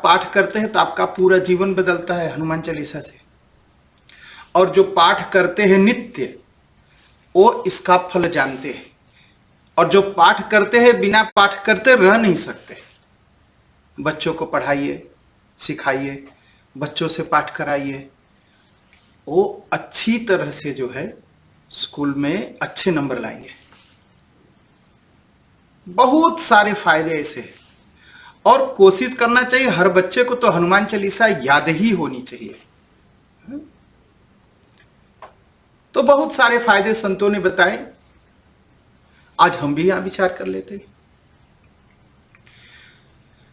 पाठ करते हैं तो आपका पूरा जीवन बदलता है हनुमान चालीसा से। और जो पाठ करते हैं नित्य वो इसका फल जानते हैं, और जो पाठ करते हैं बिना पाठ करते रह नहीं सकते। बच्चों को पढ़ाइए, सिखाइए, बच्चों से पाठ कराइए, वो अच्छी तरह से जो है स्कूल में अच्छे नंबर लाएंगे। बहुत सारे फायदे ऐसे हैं, और कोशिश करना चाहिए हर बच्चे को तो हनुमान चालीसा याद ही होनी चाहिए। तो बहुत सारे फायदे संतों ने बताए, आज हम भी यहां विचार कर लेते हैं।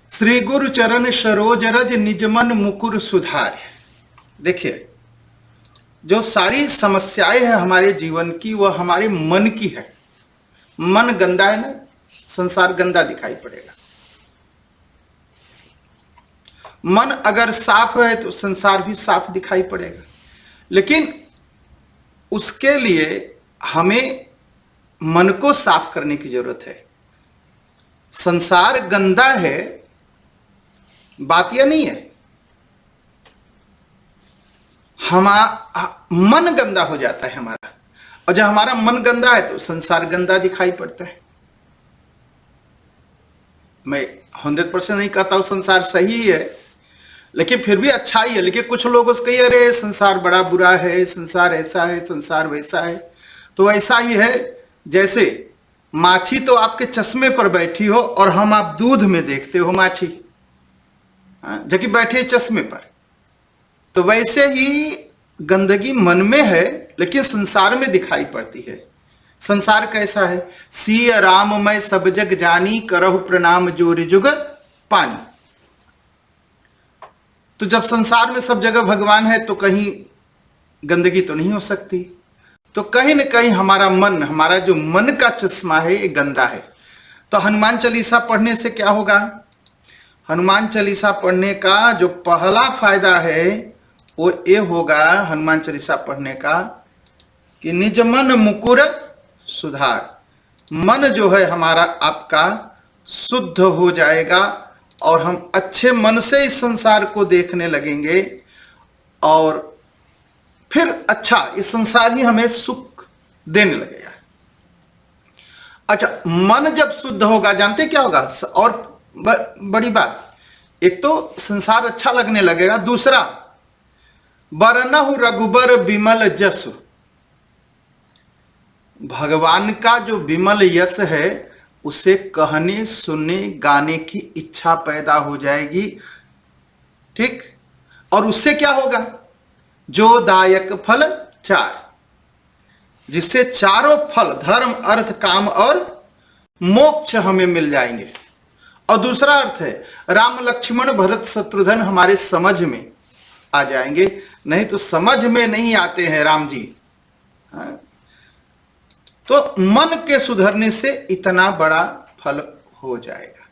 श्री गुरु चरण सरोज रज निज मन मुकुर सुधार। देखिए, जो सारी समस्याएं हैं हमारे जीवन की वह हमारे मन की है। मन गंदा है ना, संसार गंदा दिखाई पड़ेगा। मन अगर साफ है तो संसार भी साफ दिखाई पड़ेगा। लेकिन उसके लिए हमें मन को साफ करने की जरूरत है। संसार गंदा है, बात यह नहीं है, मन गंदा हो जाता है हमारा, और जब हमारा मन गंदा है तो संसार गंदा दिखाई पड़ता है। मैं 100% नहीं कहता हूं संसार सही है, लेकिन फिर भी अच्छा ही है। लेकिन कुछ लोग उसको कहिए अरे संसार बड़ा बुरा है, संसार ऐसा है, संसार वैसा है। तो ऐसा ही है जैसे माछी तो आपके चश्मे पर बैठी हो और हम आप दूध में देखते हो माछी, जबकि बैठे चश्मे पर। तो वैसे ही गंदगी मन में है लेकिन संसार में दिखाई पड़ती है। संसार कैसा है? सिय राम मैं सब जग जानी, करहु प्रणाम जोर जुग पानी। तो जब संसार में सब जगह भगवान है तो कहीं गंदगी तो नहीं हो सकती। तो कहीं न कहीं हमारा मन, हमारा जो मन का चश्मा है ये गंदा है। तो हनुमान चालीसा पढ़ने से क्या होगा? हनुमान चालीसा पढ़ने का जो पहला फायदा है वो ये होगा हनुमान चालीसा पढ़ने का कि निज मन मुकुर सुधार। मन जो है हमारा आपका शुद्ध हो जाएगा और हम अच्छे मन से इस संसार को देखने लगेंगे, और फिर अच्छा इस संसार ही हमें सुख देने लगेगा। अच्छा, मन जब शुद्ध होगा जानते क्या होगा? और बड़ी बात, एक तो संसार अच्छा लगने लगेगा, दूसरा बरनहु रघुबर विमल जसु। भगवान का जो विमल यश है उसे कहने, सुनने, गाने की इच्छा पैदा हो जाएगी। ठीक, और उससे क्या होगा? जो दायक फल चार, जिससे चारों फल धर्म अर्थ काम और मोक्ष हमें मिल जाएंगे। और दूसरा अर्थ है राम लक्ष्मण भरत शत्रुघ्न हमारे समझ में आ जाएंगे। नहीं तो समझ में नहीं आते हैं राम जी। तो मन के सुधरने से इतना बड़ा फल हो जाएगा।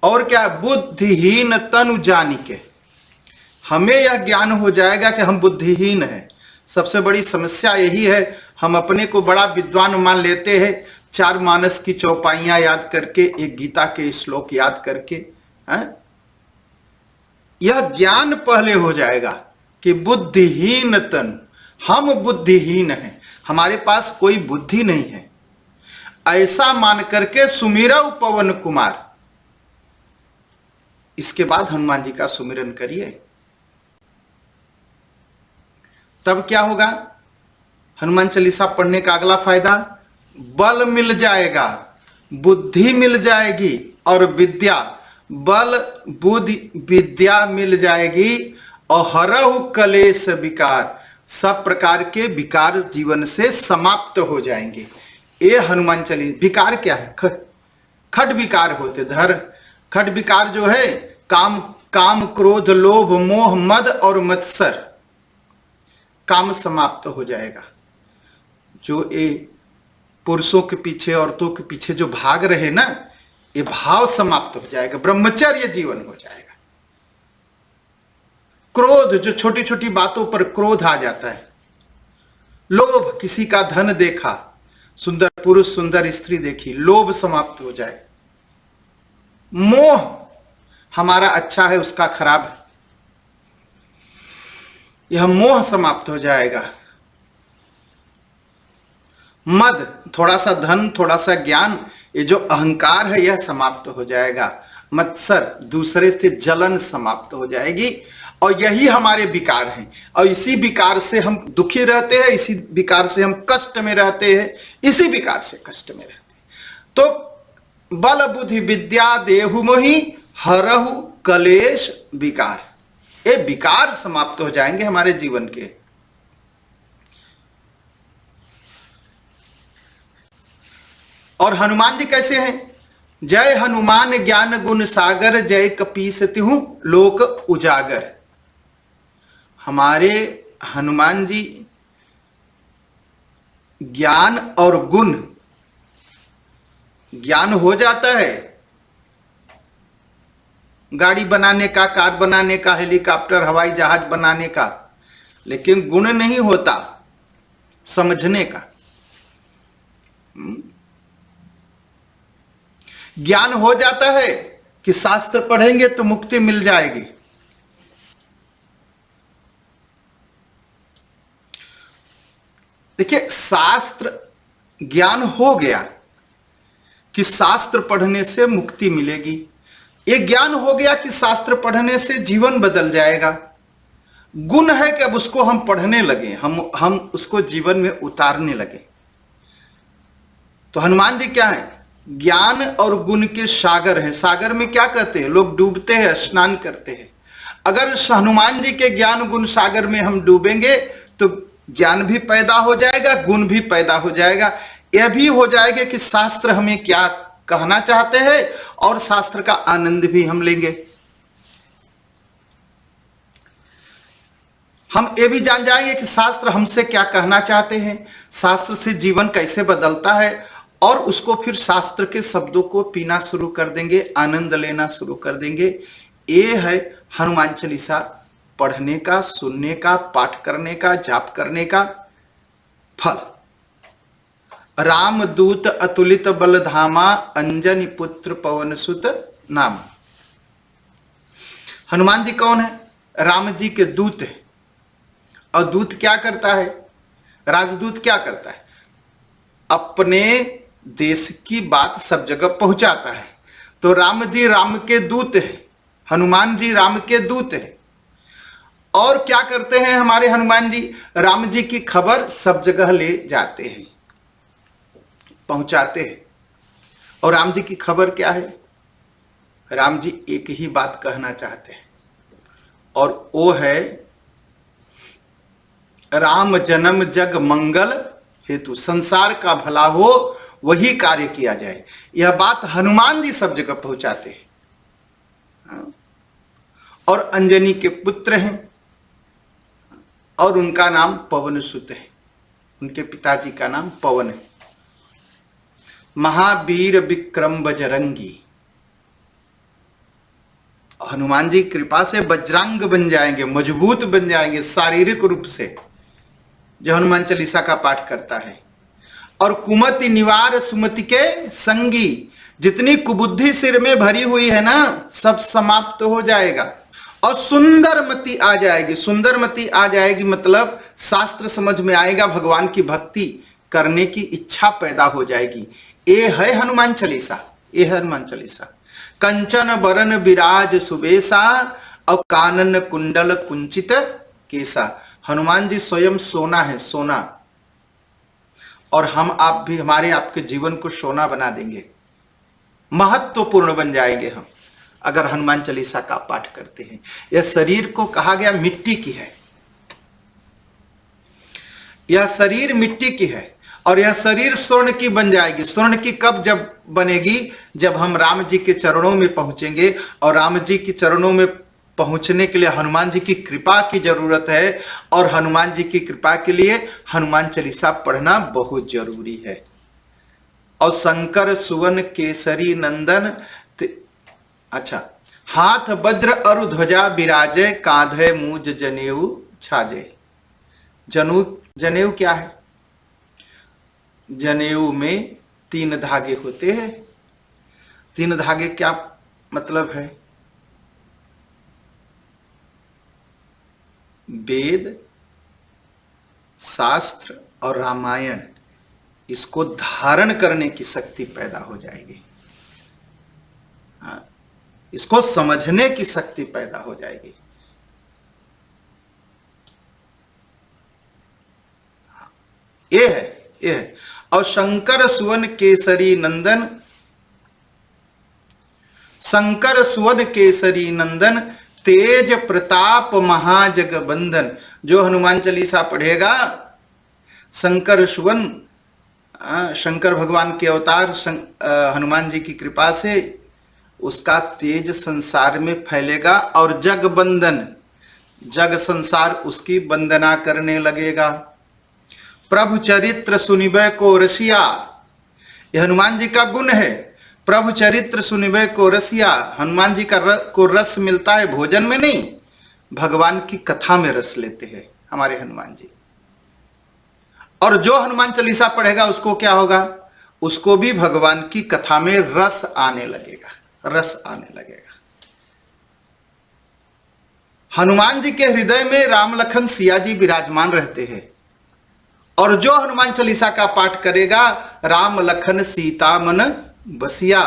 और क्या? बुद्धिहीन तनु जानिके, हमें यह ज्ञान हो जाएगा कि हम बुद्धिहीन हैं। सबसे बड़ी समस्या यही है, हम अपने को बड़ा विद्वान मान लेते हैं, 4 मानस की चौपाइयां याद करके, एक गीता के श्लोक याद करके। यह ज्ञान पहले हो जाएगा कि बुद्धिहीन तनु, हम बुद्धिहीन हैं, हमारे पास कोई बुद्धि नहीं है। ऐसा मान करके सुमिरौ पवन कुमार। इसके बाद हनुमान जी का सुमिरन करिए, तब क्या होगा? हनुमान चालीसा पढ़ने का अगला फायदा, बल मिल जाएगा, बुद्धि मिल जाएगी और विद्या, बल बुद्धि विद्या मिल जाएगी। और हरहु कलेश विकार, सब प्रकार के विकार जीवन से समाप्त हो जाएंगे। ये हनुमान चालीसा। विकार क्या है? खट विकार होते धर। खट विकार जो है काम क्रोध लोभ मोह मद और मत्सर, काम समाप्त हो जाएगा। जो ये पुरुषों के पीछे औरतों के पीछे जो भाग रहे ना, ये भाव समाप्त हो जाएगा, ब्रह्मचर्य जीवन हो जाएगा। क्रोध, जो छोटी छोटी बातों पर क्रोध आ जाता है। लोभ, किसी का धन देखा, सुंदर पुरुष सुंदर स्त्री देखी, लोभ समाप्त हो जाए। मोह, हमारा अच्छा है उसका खराब है। यह मोह समाप्त हो जाएगा। मद, थोड़ा सा धन, थोड़ा सा ज्ञान, ये जो अहंकार है यह समाप्त हो जाएगा। मत्सर, दूसरे से जलन समाप्त हो जाएगी। और यही हमारे विकार हैं, और इसी विकार से हम दुखी रहते हैं, इसी विकार से हम कष्ट में रहते हैं, इसी विकार से कष्ट में रहते हैं। तो बल बुद्धि विद्या देहु मोहि हरहु कलेश विकार, ये विकार समाप्त हो जाएंगे हमारे जीवन के। और हनुमान जी कैसे हैं? जय हनुमान ज्ञान गुण सागर, जय कपीस तिहु लोक उजागर। हमारे हनुमान जी ज्ञान और गुण, ज्ञान हो जाता है गाड़ी बनाने का, कार बनाने का, हेलीकॉप्टर हवाई जहाज बनाने का, लेकिन गुण नहीं होता समझने का। ज्ञान हो जाता है कि शास्त्र पढ़ेंगे तो मुक्ति मिल जाएगी। देखिए, शास्त्र ज्ञान हो गया कि शास्त्र पढ़ने से मुक्ति मिलेगी, ये ज्ञान हो गया कि शास्त्र पढ़ने से जीवन बदल जाएगा। गुण है कि अब उसको हम पढ़ने लगे, हम उसको जीवन में उतारने लगे। तो हनुमान जी क्या है? ज्ञान और गुण के सागर हैं। सागर में क्या कहते हैं? लोग डूबते हैं, स्नान करते हैं। अगर हनुमान जी के ज्ञान गुण सागर में हम डूबेंगे तो ज्ञान भी पैदा हो जाएगा, गुण भी पैदा हो जाएगा। यह भी हो जाएगा कि शास्त्र हमें क्या कहना चाहते हैं और शास्त्र का आनंद भी हम लेंगे। हम ये भी जान जाएंगे कि शास्त्र हमसे क्या कहना चाहते हैं, शास्त्र से जीवन कैसे बदलता है, और उसको फिर शास्त्र के शब्दों को पीना शुरू कर देंगे, आनंद लेना शुरू कर देंगे। ये है हनुमान चालीसा पढ़ने का, सुनने का, पाठ करने का, जाप करने का फल। राम दूत अतुलित बल धामा, अंजनी पुत्र पवन सुत नाम। हनुमान जी कौन है? राम जी के दूत है। और दूत क्या करता है? राजदूत क्या करता है? अपने देश की बात सब जगह पहुंचाता है। तो राम जी राम के दूत है, हनुमान जी राम के दूत है। और क्या करते हैं हमारे हनुमान जी? राम जी की खबर सब जगह ले जाते हैं, पहुंचाते हैं। और राम जी की खबर क्या है? राम जी एक ही बात कहना चाहते हैं, और वो है राम जन्म जग मंगल हेतु, संसार का भला हो वही कार्य किया जाए। यह बात हनुमान जी सब जगह पहुंचाते हैं। और अंजनी के पुत्र हैं, और उनका नाम पवन सुत है। उनके पिताजी का नाम पवन है। महावीर विक्रम बजरंगी। हनुमान जी कृपा से वज्रांग बन जाएंगे, मजबूत बन जाएंगे शारीरिक रूप से, जो हनुमान चालीसा का पाठ करता है। और कुमति निवार सुमति के संगी, जितनी कुबुद्धि सिर में भरी हुई है ना, सब समाप्त हो जाएगा। और सुंदरमति आ जाएगी। सुंदरमति आ जाएगी मतलब शास्त्र समझ में आएगा, भगवान की भक्ति करने की इच्छा पैदा हो जाएगी। ये है हनुमान चालीसा, ये है हनुमान चालीसा। कंचन बरन विराज सुबेसा, और कानन कुंडल कुंचित केसा। हनुमान जी स्वयं सोना है, सोना। और हम आप भी, हमारे आपके जीवन को सोना बना देंगे, महत्वपूर्ण बन जाएंगे हम, अगर हनुमान चालीसा का पाठ करते हैं। यह शरीर को कहा गया मिट्टी की है, यह शरीर मिट्टी की है, और यह शरीर स्वर्ण की बन जाएगी। स्वर्ण की कब जब बनेगी? जब हम राम जी के चरणों में पहुंचेंगे। और राम जी के चरणों में पहुंचने के लिए हनुमान जी की कृपा की जरूरत है, और हनुमान जी की कृपा के लिए हनुमान चालीसा पढ़ना बहुत जरूरी है। और शंकर सुवन केसरी नंदन, अच्छा, हाथ वज्र अरु ध्वजा विराजे, कांधे मूज जनेऊ छाजे। जनेऊ क्या है? जनेऊ में 3 धागे होते हैं। 3 धागे क्या मतलब है? वेद, शास्त्र और रामायण इसको धारण करने की शक्ति पैदा हो जाएगी। इसको समझने की शक्ति पैदा हो जाएगी। ये है। और शंकर सुवन केसरी नंदन, शंकर सुवन केसरी नंदन, तेज प्रताप महाजगबंदन। जो हनुमान चालीसा पढ़ेगा, शंकर सुवन, शंकर भगवान के अवतार हनुमान जी की कृपा से उसका तेज संसार में फैलेगा और जगबंदन, जग संसार उसकी वंदना करने लगेगा। प्रभु चरित्र सुनिबे को रसिया, यह हनुमान जी का गुण है। प्रभु चरित्र सुनिबे को रसिया, हनुमान जी को रस मिलता है भोजन में नहीं, भगवान की कथा में रस लेते हैं हमारे हनुमान जी। और जो हनुमान चालीसा पढ़ेगा उसको क्या होगा? उसको भी भगवान की कथा में रस आने लगेगा, रस आने लगेगा। हनुमान जी के हृदय में राम लखन सिया जी विराजमान रहते हैं। और जो हनुमान चालीसा का पाठ करेगा, राम लखन सीता मन बसिया,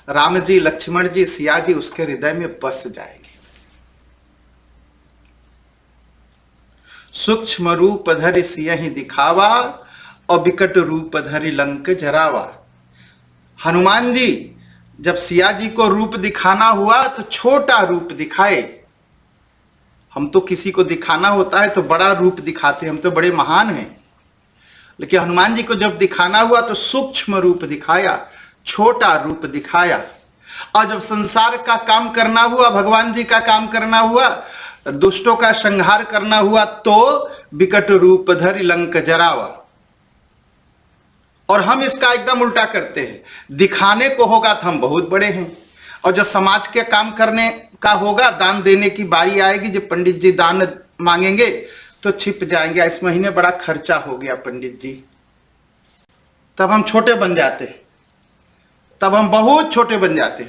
राम जी, लक्ष्मण जी, सिया जी उसके हृदय में बस जाएंगे। सूक्ष्म रूप धरि सियहि दिखावा, और विकट रूप धरि लंक जरावा। हनुमान जी जब सिया जी को रूप दिखाना हुआ तो छोटा रूप दिखाए। हम तो किसी को दिखाना होता है तो बड़ा रूप दिखाते हैं, हम तो बड़े महान हैं। लेकिन हनुमान जी को जब दिखाना हुआ तो सूक्ष्म रूप दिखाया, छोटा रूप दिखाया। और जब संसार का काम करना हुआ, भगवान जी का काम करना हुआ, दुष्टों का संहार करना हुआ, तो विकट रूप धरि लंक जरावा। और हम इसका एकदम उल्टा करते हैं। दिखाने को होगा तो हम बहुत बड़े हैं, और जब समाज के काम करने का होगा, दान देने की बारी आएगी, जब पंडित जी दान मांगेंगे तो छिप जाएंगे, इस महीने बड़ा खर्चा हो गया पंडित जी। तब हम छोटे बन जाते, तब हम बहुत छोटे बन जाते।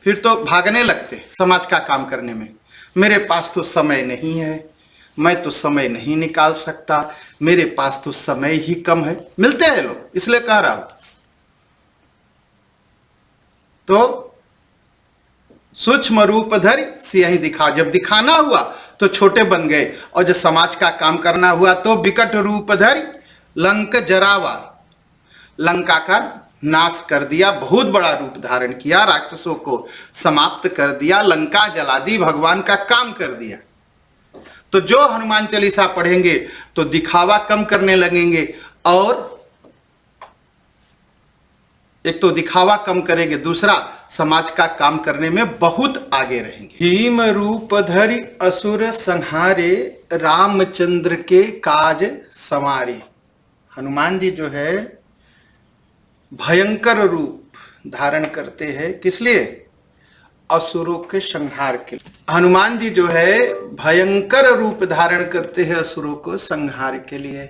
फिर तो भागने लगते समाज का काम करने में। मेरे पास तो समय नहीं है, मैं तो समय नहीं निकाल सकता, मेरे पास तो समय ही कम है। मिलते हैं लोग, इसलिए कह रहा हूं। तो सूक्ष्म रूप धरि सियहि दिखा, जब दिखाना हुआ तो छोटे बन गए, और जब समाज का काम करना हुआ तो विकट रूप धरि लंक जरावा, लंका का नाश कर दिया, बहुत बड़ा रूप धारण किया, राक्षसों को समाप्त कर दिया, लंका जला दी, भगवान का काम कर दिया। तो जो हनुमान चालीसा पढ़ेंगे तो दिखावा कम करने लगेंगे, और एक तो दिखावा कम करेंगे, दूसरा समाज का काम करने में बहुत आगे रहेंगे। भीम रूप धरि असुर संहारे, रामचंद्र के काज संवारे। हनुमान जी जो है भयंकर रूप धारण करते हैं, किस लिए? असुरों के संहार के लिए। हनुमान जी जो है भयंकर रूप धारण करते हैं असुरों को संहार के लिए,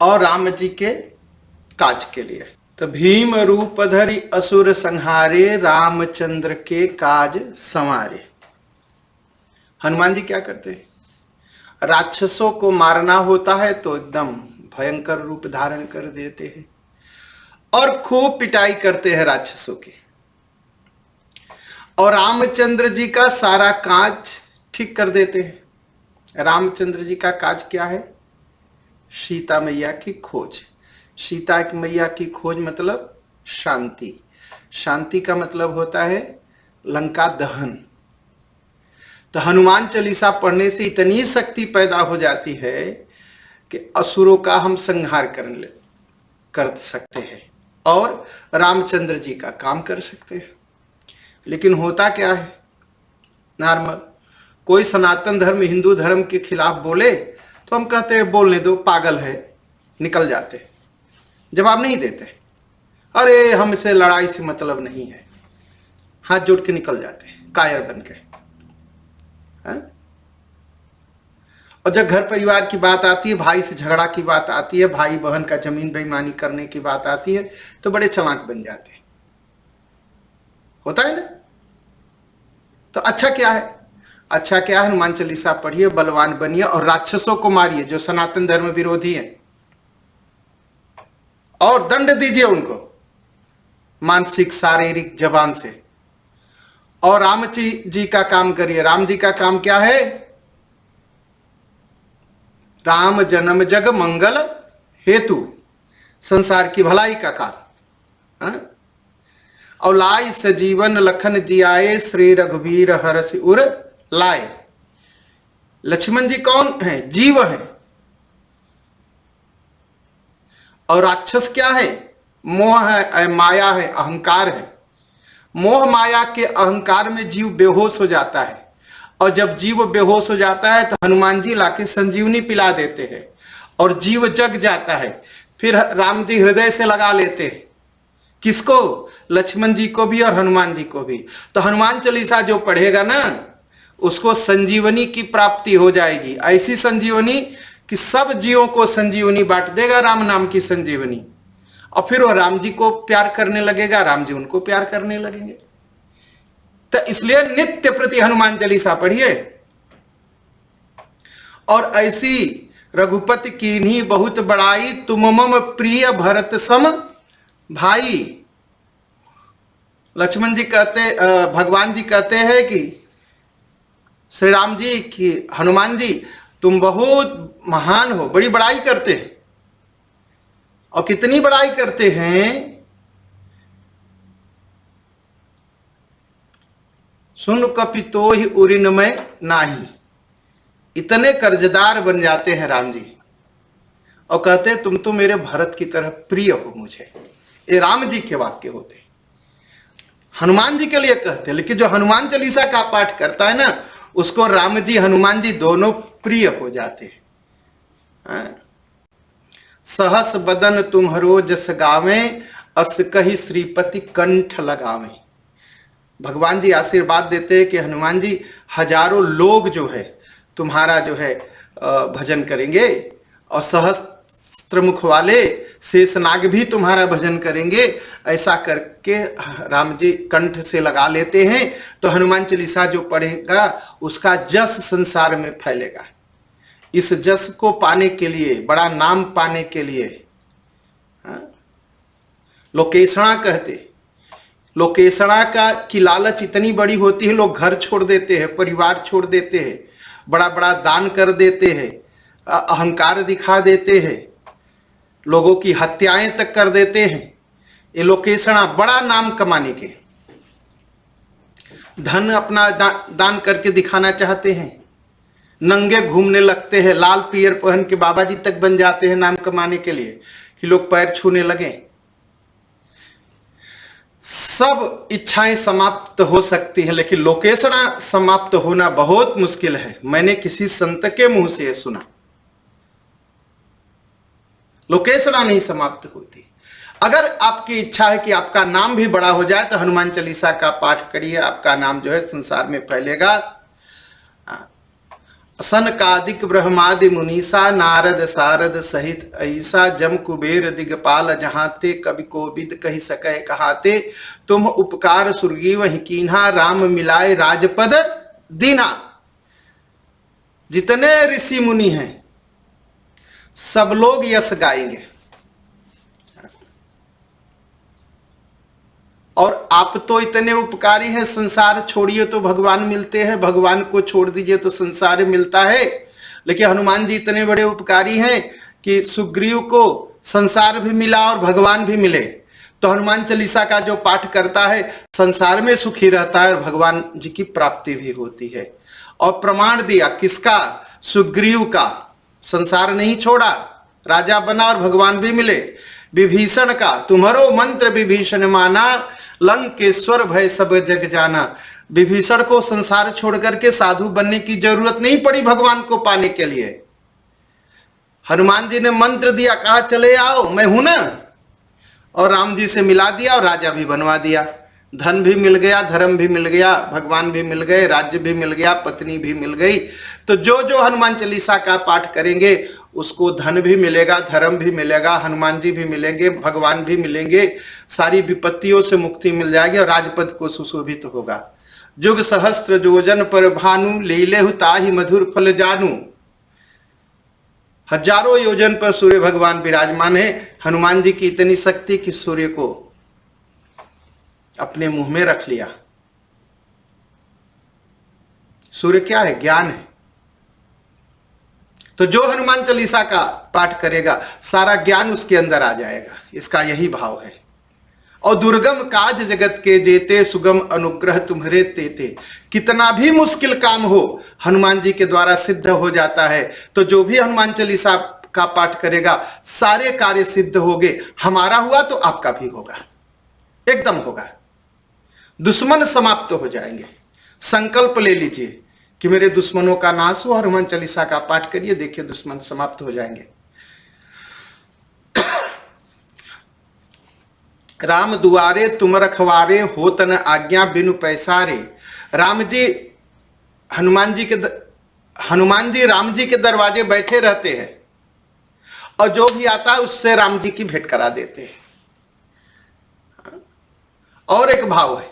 और राम जी के काज के लिए। तो भीम रूप धरि असुर संहारे, रामचंद्र के काज संवारे। हनुमान जी क्या करते हैं? राक्षसों को मारना होता है तो एकदम भयंकर रूप धारण कर देते हैं, और खूब पिटाई करते हैं राक्षसों की। और रामचंद्र जी का सारा काज ठीक कर देते हैं। रामचंद्र जी का काज क्या है? सीता मैया की खोज। सीता की मैया की खोज मतलब शांति। शांति का मतलब होता है लंका दहन। तो हनुमान चालीसा पढ़ने से इतनी शक्ति पैदा हो जाती है कि असुरों का हम संहार कर सकते हैं और रामचंद्र जी का काम कर सकते हैं। लेकिन होता क्या है, नॉर्मल कोई सनातन धर्म हिंदू धर्म के खिलाफ बोले तो हम कहते हैं बोलने दो, पागल है, निकल जाते, जवाब नहीं देते। अरे हमसे लड़ाई से मतलब नहीं है, हाथ जोड़ के निकल जाते हैं कायर बन के। और जब घर परिवार की बात आती है, भाई से झगड़ा की बात आती है, भाई बहन का जमीन बेईमानी करने की बात आती है, तो बड़े चालाक बन जाते हैं। होता है ना? तो अच्छा क्या है, अच्छा क्या है, हनुमान चालीसा पढ़िए, बलवान बनिए और राक्षसों को मारिए जो सनातन धर्म विरोधी हैं, और दंड दीजिए उनको मानसिक शारीरिक जबान से। और राम जी का काम करिए। राम जी का काम क्या है? राम जन्म जग मंगल हेतु, संसार की भलाई का काम। और लाई सजीवन लखन जियाए, श्री रघुवीर हरषि उर लाए। लक्ष्मण जी कौन है? जीव है। और राक्षस क्या है? मोह है, माया है, अहंकार है। मोह माया के अहंकार में जीव बेहोश हो जाता है, और जब जीव बेहोश हो जाता है तो हनुमान जी लाके संजीवनी पिला देते हैं और जीव जग जाता है। फिर राम जी हृदय से लगा लेते हैं। किसको? लक्ष्मण जी को भी और हनुमान जी को भी। तो हनुमान चालीसा जो पढ़ेगा ना, उसको संजीवनी की प्राप्ति हो जाएगी, ऐसी संजीवनी कि सब जीवों को संजीवनी बांट देगा, राम नाम की संजीवनी। और फिर वो राम जी को प्यार करने लगेगा, राम जी उनको प्यार करने लगेंगे। तो इसलिए नित्य प्रति हनुमान चालीसा पढ़िए। और ऐसी रघुपति कीन्ही बहुत बड़ाई, तुम मम प्रिय भरत सम भाई। लक्ष्मण जी कहते, भगवान जी कहते हैं कि श्री राम जी की, हनुमान जी तुम बहुत महान हो, बड़ी बड़ाई करते हैं। और कितनी बड़ाई करते हैं? सुन कपितो ही उरिन में नाही। इतने कर्जदार बन जाते हैं राम जी, और कहते हैं तुम तो मेरे भरत की तरह प्रिय हो मुझे। ये राम जी के वाक्य होते हैं, हनुमान जी के लिए कहते हैं। लेकिन जो हनुमान चालीसा का पाठ करता है ना, उसको राम जी हनुमान जी दोनों प्रिय हो जाते हैं। सहस बदन तुम्हरो जस गावे, अस कही श्रीपति कंठ लगावे। भगवान जी आशीर्वाद देते हैं कि हनुमान जी हजारों लोग जो है तुम्हारा जो है भजन करेंगे, और सहस्त्र मुख वाले शेषनाग भी तुम्हारा भजन करेंगे। ऐसा करके राम जी कंठ से लगा लेते हैं। तो हनुमान चालीसा जो पढ़ेगा उसका जस संसार में फैलेगा। इस जस को पाने के लिए, बड़ा नाम पाने के लिए, लोकेशणा कहते, लोकेशणा का की लालच इतनी बड़ी होती है, लोग घर छोड़ देते हैं, परिवार छोड़ देते हैं, बड़ा बड़ा दान कर देते हैं, अहंकार दिखा देते हैं, लोगों की हत्याएं तक कर देते हैं। ये लोकेशणा बड़ा नाम कमाने के, धन अपना दान करके दिखाना चाहते हैं, नंगे घूमने लगते हैं, लाल पियर पहन के बाबा जी तक बन जाते हैं नाम कमाने के लिए कि लोग पैर छूने लगे। सब इच्छाएं समाप्त हो सकती हैं, लेकिन लोकेशणा समाप्त होना बहुत मुश्किल है। मैंने किसी संत के मुंह से यह सुना, लोकेशणा नहीं समाप्त होती। अगर आपकी इच्छा है कि आपका नाम भी बड़ा हो जाए तो हनुमान चालीसा का पाठ करिए, आपका नाम जो है संसार में फैलेगा। सनकादिक ब्रह्मादि मुनीसा, नारद सारद सहित ऐसा, जम कुबेर दिगपाल जहाते, कवि कोविद कही सके कहाते, तुम उपकार सुरगी वही कीन्हा, राम मिलाए राजपद दीना। जितने ऋषि मुनि हैं सब लोग यश गाएंगे। और आप तो इतने उपकारी हैं, संसार छोड़िए तो भगवान मिलते हैं, भगवान को छोड़ दीजिए तो संसार मिलता है। लेकिन हनुमान जी इतने बड़े उपकारी हैं कि सुग्रीव को संसार भी मिला और भगवान भी मिले। तो हनुमान चालीसा का जो पाठ करता है संसार में सुखी रहता है और भगवान जी की प्राप्ति भी होती है। और प्रमाण दिया किसका? सुग्रीव का। संसार नहीं छोड़ा, राजा बना और भगवान भी मिले। विभीषण का, तुम्हारो मंत्र विभीषण माना, लंकेश्वर भय सब जग जाना। विभीषण को संसार छोड़ करके साधु बनने की जरूरत नहीं पड़ी भगवान को पाने के लिए। हनुमान जी ने मंत्र दिया, कहा चले आओ मैं हूं ना, और राम जी से मिला दिया और राजा भी बनवा दिया। धन भी मिल गया, धर्म भी मिल गया, भगवान भी मिल गए, राज्य भी मिल गया, पत्नी भी मिल गई। तो जो जो हनुमान चालीसा का पाठ करेंगे उसको धन भी मिलेगा, धर्म भी मिलेगा, हनुमान जी भी मिलेंगे, भगवान भी मिलेंगे, सारी विपत्तियों से मुक्ति मिल जाएगी और राजपद को सुशोभित होगा। जुग सहस्त्र योजन पर भानु, ले लेहु ताहि मधुर फल जानू। हजारों योजन पर सूर्य भगवान विराजमान है। हनुमान जी की इतनी शक्ति कि सूर्य को अपने मुंह में रख लिया। सूर्य क्या है? ज्ञान है। तो जो हनुमान चालीसा का पाठ करेगा सारा ज्ञान उसके अंदर आ जाएगा। इसका यही भाव है। और दुर्गम काज जगत के जेते, सुगम अनुग्रह तुम्हारे तेते। कितना भी मुश्किल काम हो हनुमान जी के द्वारा सिद्ध हो जाता है। तो जो भी हनुमान चालीसा का पाठ करेगा सारे कार्य सिद्ध होंगे। हमारा हुआ तो आपका भी होगा, एकदम होगा। दुश्मन समाप्त हो जाएंगे। संकल्प ले लीजिए कि मेरे दुश्मनों का नाश हो। हनुमान चालीसा का पाठ करिए, देखिए दुश्मन समाप्त हो जाएंगे। राम दुआरे तुम रखवारे, होत न आज्ञा बिनु पैसारे। राम जी हनुमान जी राम जी के दरवाजे बैठे रहते हैं और जो भी आता है उससे राम जी की भेंट करा देते हैं। और एक भाव है,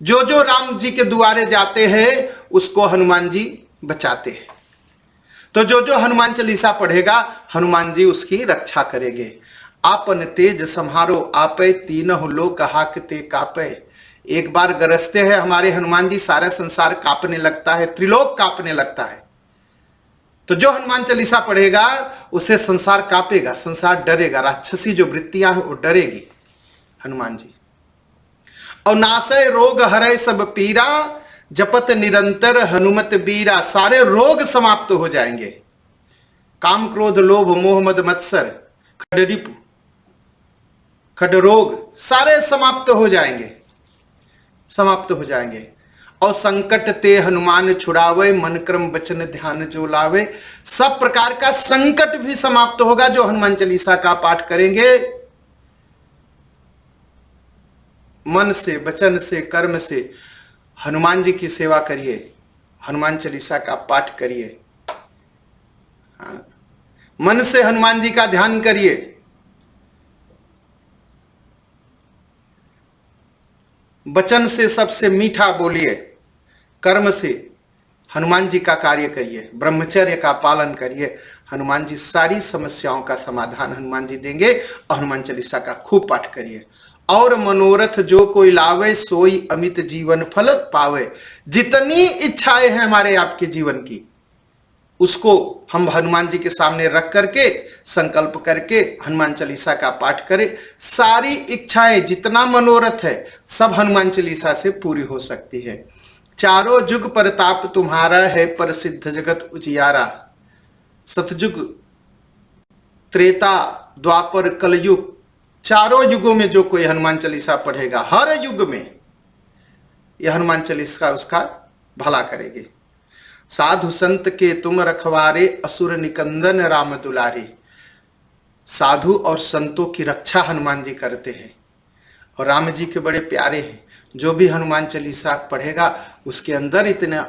जो जो राम जी के दुआरे जाते हैं उसको हनुमान जी बचाते हैं। तो जो जो हनुमान चालीसा पढ़ेगा हनुमान जी उसकी रक्षा करेंगे। आपन तेज संहारो आपे, तीनों लोक हाकते कापे। एक बार गरजते हैं हमारे हनुमान जी, सारा संसार कांपने लगता है, त्रिलोक कांपने लगता है। तो जो हनुमान चालीसा पढ़ेगा उसे संसार कांपेगा, संसार डरेगा। राक्षसी जो वृत्तियां हैं वो डरेगी हनुमान जी। और नासय रोग हरय सब पीरा, जपत निरंतर हनुमत बीरा। सारे रोग समाप्त हो जाएंगे। काम क्रोध लोभ मोह मद मत्सर खडरिपु खडरोग सारे समाप्त हो जाएंगे, समाप्त हो जाएंगे। और संकट ते हनुमान छुड़ावे, मन क्रम वचन ध्यान जो लावे। सब प्रकार का संकट भी समाप्त होगा जो हनुमान चालीसा का पाठ करेंगे। मन से, वचन से, कर्म से हनुमान जी की सेवा करिए, हनुमान चालीसा का पाठ करिए। मन से हनुमान जी का ध्यान करिए, वचन से सबसे मीठा बोलिए, कर्म से हनुमान जी का कार्य करिए, ब्रह्मचर्य का पालन करिए। हनुमान जी सारी समस्याओं का समाधान हनुमान जी देंगे। और हनुमान चालीसा का खूब पाठ करिए। और मनोरथ जो कोई लावे, सोई अमित जीवन फल पावे। जितनी इच्छाएं हैं हमारे आपके जीवन की, उसको हम हनुमान जी के सामने रख करके संकल्प करके हनुमान चालीसा का पाठ करें। सारी इच्छाएं, जितना मनोरथ है सब हनुमान चालीसा से पूरी हो सकती है। चारों युग प्रताप तुम्हारा है, प्रसिद्ध जगत उजियारा। सतयुग, त्रेता, द्वापर, कलयुग, चारों युगों में जो कोई हनुमान चालीसा पढ़ेगा, हर युग में यह हनुमान चालीसा उसका भला करेगी। साधु संत के तुम रखवारे, असुर निकंदन राम दुलारे। साधु और संतों की रक्षा हनुमान जी करते हैं और राम जी के बड़े प्यारे हैं। जो भी हनुमान चालीसा पढ़ेगा उसके अंदर इतना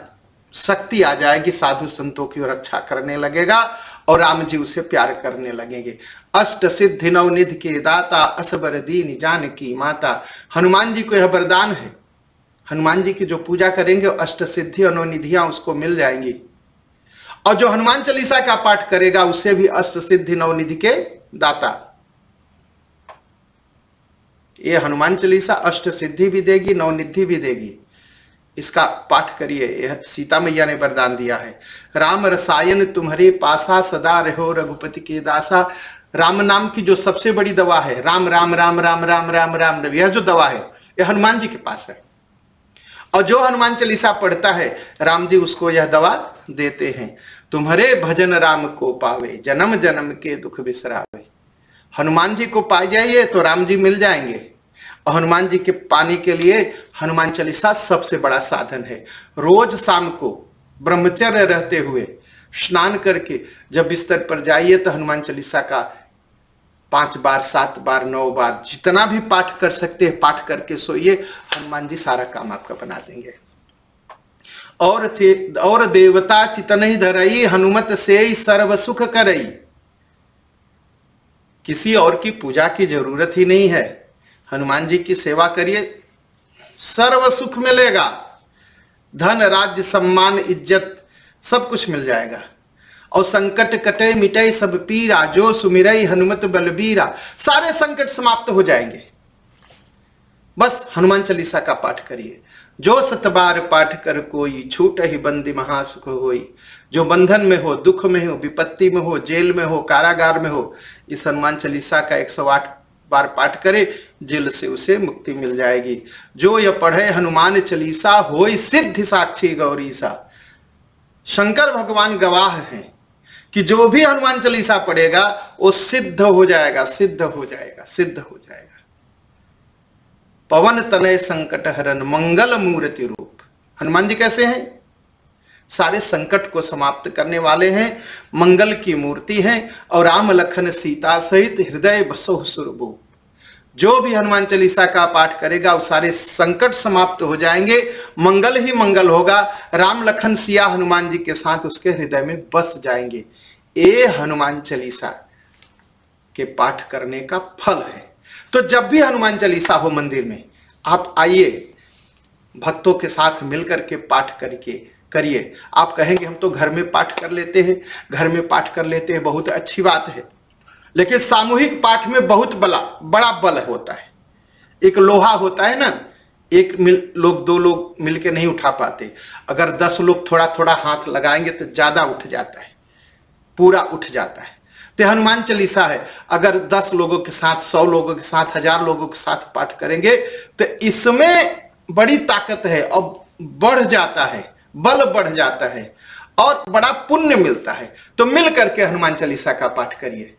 शक्ति आ जाएगी, साधु संतों की रक्षा करने लगेगा और राम जी उसे प्यार करने लगेंगे। अष्ट सिद्धि नवनिधि के दाता, असबर दीन जानकी माता। हनुमान जी को यह वरदान है। हनुमान जी की जो पूजा करेंगे अष्ट सिद्धि और नवनिधियां उसको मिल जाएंगी। और जो हनुमान चालीसा का पाठ करेगा उसे भी अष्ट सिद्धि नवनिधि के दाता। ये हनुमान चालीसा अष्ट सिद्धि भी देगी, नवनिधि भी देगी। इसका पाठ करिए। यह सीता मैया ने वरदान दिया है। राम रसायन तुम्हारे पासा, सदा रहो रघुपति के दासा। राम नाम की जो सबसे बड़ी दवा है, राम राम राम राम राम राम राम, यह जो दवा है यह हनुमान जी के पास है। और जो हनुमान चालीसा पढ़ता है राम जी उसको यह दवा देते हैं। तुम्हारे भजन राम को पावे, जन्म जन्म के दुख बिसरावे। हनुमान जी को पा जाइए तो राम जी मिल जाएंगे। और हनुमान जी के पाने के लिए हनुमान चालीसा सबसे बड़ा साधन है। रोज शाम को ब्रह्मचर्य रहते हुए स्नान करके जब बिस्तर पर जाइए तो हनुमान चालीसा का 5 बार, 7 बार, 9 बार जितना भी पाठ कर सकते हैं पाठ करके सोइए। हनुमान जी सारा काम आपका बना देंगे। और देवता चितनहि धरई, हनुमत से सर्व सुख करई। किसी और की पूजा की जरूरत ही नहीं है। हनुमान जी की सेवा करिए, सर्व सुख मिलेगा, धन राज्य सम्मान इज्जत सब कुछ मिल जाएगा। और संकट कटे मिटे सब पीरा, जो सुमिरई हनुमत बलबीरा, सारे संकट समाप्त हो जाएंगे। बस हनुमान चालीसा का पाठ करिए। जो सतबार पाठ कर कोई, छूट ही बंदी महासुख होई। जो बंधन में हो, दुख में हो, विपत्ति में हो, जेल में हो, कारागार में हो, इस हनुमान चालीसा का 108 बार पाठ करे, जेल से उसे मुक्ति मिल जाएगी। जो यह पढ़े हनुमान चालीसा, होई सिद्धि साक्षी गौरीसा। शंकर भगवान गवाह हैं कि जो भी हनुमान चालीसा पढ़ेगा वो सिद्ध हो जाएगा, सिद्ध हो जाएगा, सिद्ध हो जाएगा। पवन तनय संकट हरन, मंगल मूर्ति रूप। हनुमान जी कैसे हैं? सारे संकट को समाप्त करने वाले हैं, मंगल की मूर्ति हैं, और राम लखन सीता सहित हृदय बसो सुरभूप। जो भी हनुमान चालीसा का पाठ करेगा वो सारे संकट समाप्त हो जाएंगे, मंगल ही मंगल होगा। राम लखन सिया हनुमान जी के साथ उसके हृदय में बस जाएंगे। ये हनुमान चालीसा के पाठ करने का फल है। तो जब भी हनुमान चालीसा हो मंदिर में, आप आइए, भक्तों के साथ मिलकर के पाठ करके करिए। आप कहेंगे हम तो घर में पाठ कर लेते हैं, घर में पाठ कर लेते हैं, बहुत अच्छी बात है, लेकिन सामूहिक पाठ में बहुत बड़ा बल होता है। एक लोहा होता है ना, एक लोग दो लोग मिलके नहीं उठा पाते, अगर 10 लोग थोड़ा थोड़ा हाथ लगाएंगे तो ज्यादा उठ जाता है, पूरा उठ जाता है। तो हनुमान चालीसा है, अगर 10 लोगों के साथ, 100 लोगों के साथ, 1000 लोगों के साथ पाठ करेंगे तो इसमें बड़ी ताकत है और बढ़ जाता है, बल बढ़ जाता है और बड़ा पुण्य मिलता है। तो मिल करके हनुमान चालीसा का पाठ करिए।